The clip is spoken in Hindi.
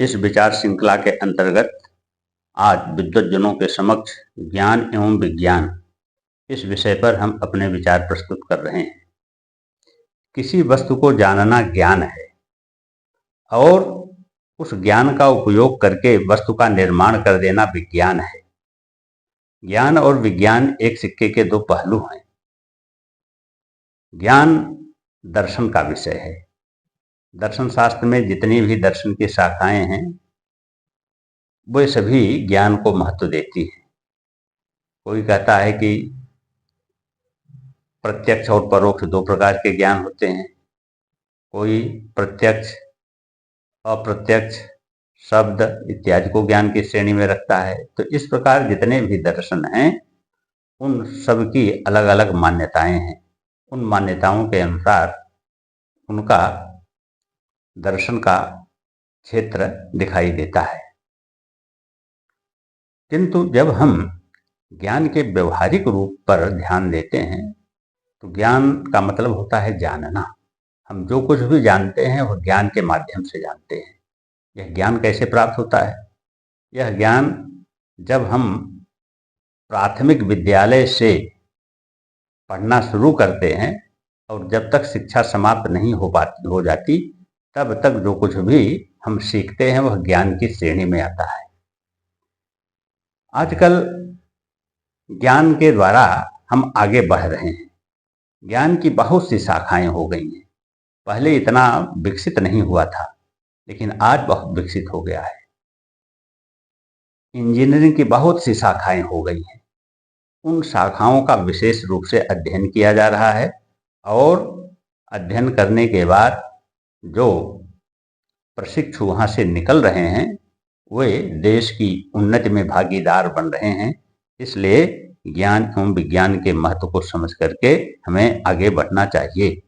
इस विचार श्रृंखला के अंतर्गत आज विद्वज्जनों के समक्ष ज्ञान एवं विज्ञान इस विषय पर हम अपने विचार प्रस्तुत कर रहे हैं। किसी वस्तु को जानना ज्ञान है और उस ज्ञान का उपयोग करके वस्तु का निर्माण कर देना विज्ञान है। ज्ञान और विज्ञान एक सिक्के के दो पहलू हैं। ज्ञान दर्शन का विषय है। दर्शन शास्त्र में जितनी भी दर्शन की शाखाएं हैं वे सभी ज्ञान को महत्व देती हैं। कोई कहता है कि प्रत्यक्ष और परोक्ष दो प्रकार के ज्ञान होते हैं। कोई प्रत्यक्ष, अप्रत्यक्ष, शब्द इत्यादि को ज्ञान की श्रेणी में रखता है। तो इस प्रकार जितने भी दर्शन हैं उन सब की अलग अलग मान्यताएं हैं। उन मान्यताओं के अनुसार उनका दर्शन का क्षेत्र दिखाई देता है। किंतु जब हम ज्ञान के व्यवहारिक रूप पर ध्यान देते हैं तो ज्ञान का मतलब होता है जानना। हम जो कुछ भी जानते हैं वह ज्ञान के माध्यम से जानते हैं। यह ज्ञान कैसे प्राप्त होता है? यह ज्ञान जब हम प्राथमिक विद्यालय से पढ़ना शुरू करते हैं और जब तक शिक्षा समाप्त नहीं हो जाती तब तक जो कुछ भी हम सीखते हैं वह ज्ञान की श्रेणी में आता है। आजकल ज्ञान के द्वारा हम आगे बढ़ रहे हैं। ज्ञान की बहुत सी शाखाएं हो गई हैं। पहले इतना विकसित नहीं हुआ था, लेकिन आज बहुत विकसित हो गया है। इंजीनियरिंग की बहुत सी शाखाएं हो गई हैं। उन शाखाओं का विशेष रूप से अध्ययन किया जा रहा है और अध्ययन करने के बाद जो प्रशिक्षु वहाँ से निकल रहे हैं वे देश की उन्नति में भागीदार बन रहे हैं। इसलिए ज्ञान एवं विज्ञान के महत्व को समझ करके हमें आगे बढ़ना चाहिए।